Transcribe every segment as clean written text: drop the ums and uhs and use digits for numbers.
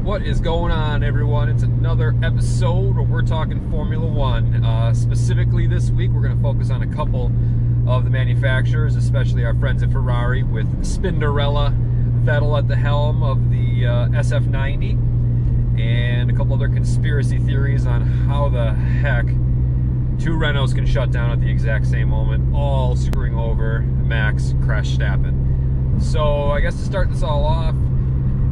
What is going on, everyone? It's another episode where we're talking Formula One. Specifically this week, we're going to focus on a couple of the manufacturers, especially our friends at Ferrari, with Spinderella, Vettel at the helm of the SF90, and a couple other conspiracy theories on how the heck two Renaults can shut down at the exact same moment, all screwing over Max Verstappen. So I guess to start this all off,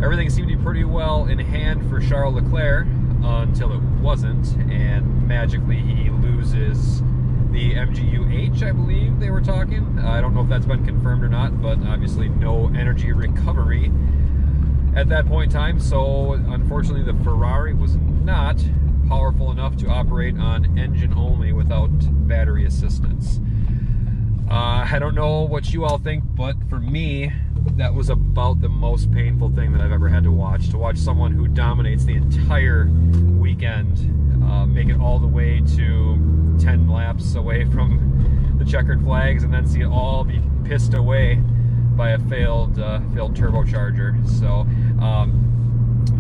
everything seemed to be pretty well in hand for Charles Leclerc until it wasn't, and magically he loses the MGU-H, I believe they were talking. I don't know if that's been confirmed or not, but obviously no energy recovery at that point in time. So unfortunately the Ferrari was not powerful enough to operate on engine only without battery assistance. I don't know what you all think, but for me, that was about the most painful thing that I've ever had to watch someone who dominates the entire weekend, make it all the way to 10 laps away from the checkered flags, and then see it all be pissed away by a failed turbocharger. So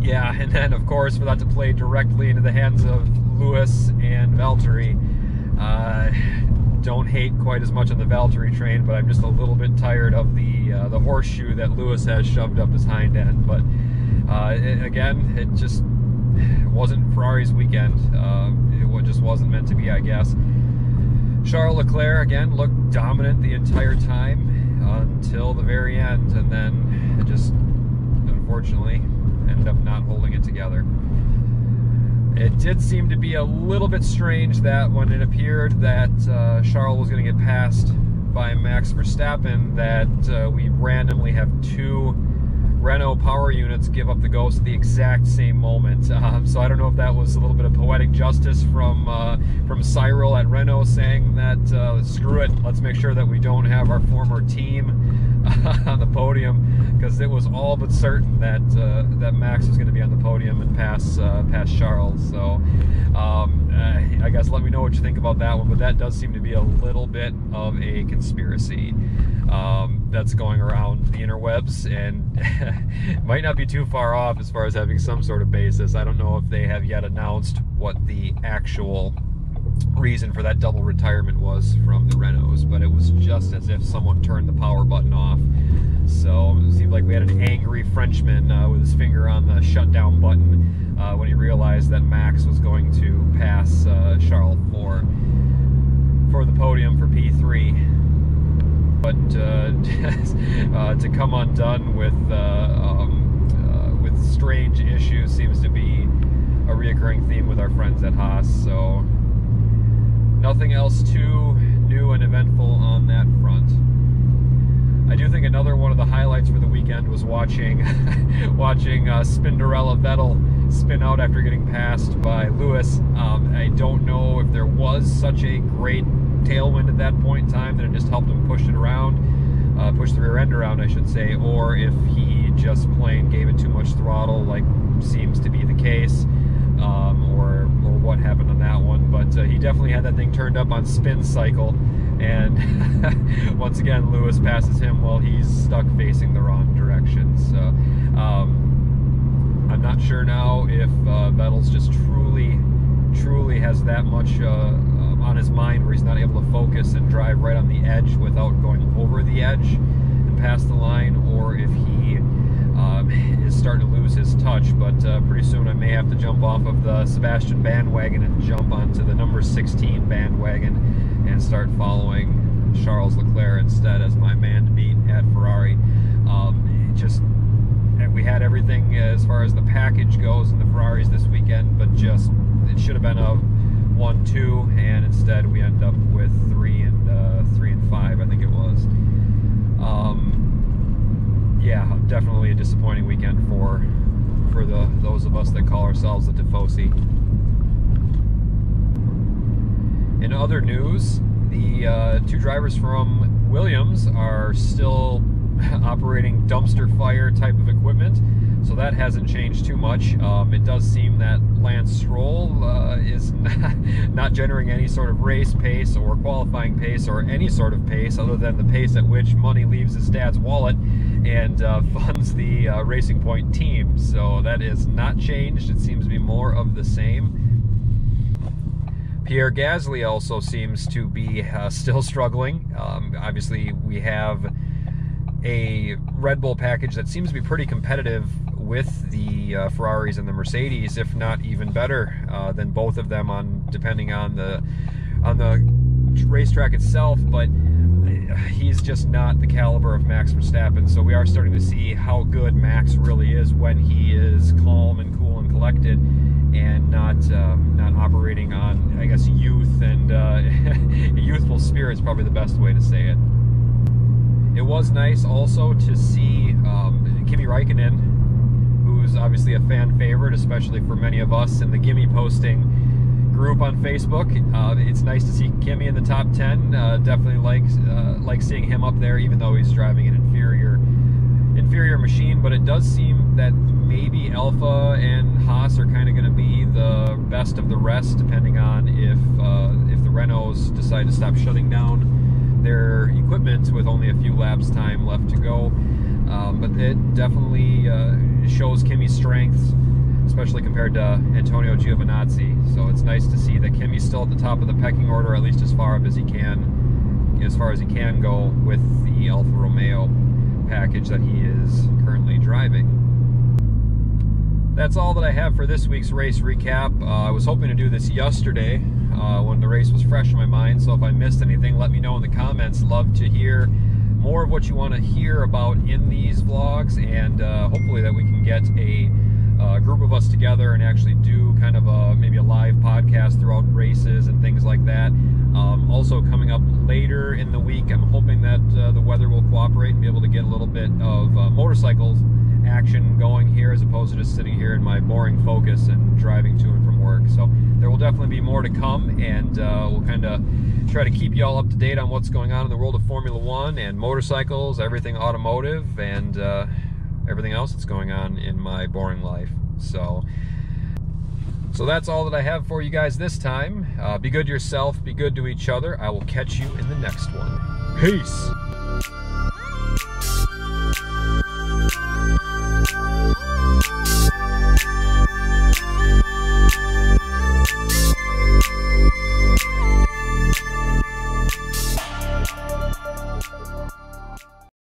yeah, and then of course for that to play directly into the hands of Lewis and Valtteri. Don't hate quite as much on the Valtteri train, but I'm just a little bit tired of the horseshoe that Lewis has shoved up his hind end. But again, it just wasn't Ferrari's weekend. It just wasn't meant to be, I guess. Charles Leclerc again looked dominant the entire time until the very end, and then it just unfortunately ended up not holding it together. It did seem to be a little bit strange that when it appeared that Charles was going to get passed by Max Verstappen, that we randomly have two Renault power units give up the ghost at the exact same moment. So I don't know if that was a little bit of poetic justice from Cyril at Renault saying that screw it, let's make sure that we don't have our former team on the podium, because it was all but certain that that Max was going to be on the podium and pass Charles. So I guess let me know what you think about that one, but that does seem to be a little bit of a conspiracy that's going around the interwebs, and might not be too far off as far as having some sort of basis. I don't know if they have yet announced what the actual reason for that double retirement was from the Renaults, but it was just as if someone turned the power button off. So it seemed like we had an angry Frenchman with his finger on the shutdown button when he realized that Max was going to pass Charles for the podium for P3. But to come undone with strange issues seems to be a reoccurring theme with our friends at Haas. So nothing else too new and eventful on that front. I do think another one of the highlights for the weekend was watching Spinderella Vettel spin out after getting passed by Lewis. I don't know if there was such a great tailwind at that point in time that it just helped him push it around, push the rear end around, I should say, or if he just plain gave it too much throttle, like seems to be the case, or what happened on that one. But he definitely had that thing turned up on spin cycle, and once again Lewis passes him while he's stuck facing the wrong direction. So I'm not sure now if Vettel's just truly has that much on his mind where he's not able to focus and drive right on the edge without going over the edge and past the line, or if he is starting to lose his touch. But pretty soon I may have to jump off of the Sebastian bandwagon and jump onto the number 16 bandwagon and start following Charles Leclerc instead as my man to beat at Ferrari. We had everything as far as the package goes in the Ferraris this weekend, but just it should have been a 1-2, and instead we end up with 3 and 5, I think it was. Yeah, definitely a disappointing weekend for those of us that call ourselves the Tifosi. In other news, the two drivers from Williams are still operating dumpster fire type of equipment. So that hasn't changed too much. It does seem that Lance Stroll is not generating any sort of race pace or qualifying pace or any sort of pace other than the pace at which money leaves his dad's wallet and funds the Racing Point team. So that is not changed. It seems to be more of the same. Pierre Gasly also seems to be still struggling. Obviously, we have a Red Bull package that seems to be pretty competitive with the Ferraris and the Mercedes, if not even better than both of them, depending on the racetrack itself. But he's just not the caliber of Max Verstappen. So we are starting to see how good Max really is when he is calm and cool and collected, and not operating on, I guess, youth and youthful spirit is probably the best way to say it. It was nice also to see Kimi Räikkönen, who's obviously a fan favorite, especially for many of us in the Gimme posting group on Facebook. It's nice to see Kimi in the top 10. Definitely like seeing him up there, even though he's driving an inferior machine. But it does seem that maybe Alfa and Haas are kind of going to be the best of the rest, depending on if the Renaults decide to stop shutting down their equipment with only a few laps time left to go. But it definitely shows Kimi's strengths, especially compared to Antonio Giovinazzi. So it's nice to see that Kimi's still at the top of the pecking order, at least as far as he can go with the Alfa Romeo package that he is currently driving. That's all that I have for this week's race recap. I was hoping to do this yesterday when the race was fresh in my mind, so if I missed anything, let me know in the comments. Love to hear more of what you want to hear about in these vlogs, and hopefully that we can get a group of us together and actually do kind of maybe a live podcast throughout races and things like that. Also coming up later in the week, I'm hoping that the weather will cooperate and be able to get a little bit of motorcycles action going here, as opposed to just sitting here in my boring Focus and driving to and from work. So there will definitely be more to come, and we'll kind of try to keep you all up to date on what's going on in the world of Formula One and motorcycles, everything automotive, and everything else that's going on in my boring life. So that's all that I have for you guys this time. Be good to yourself, be good to each other. I will catch you in the next one. Peace!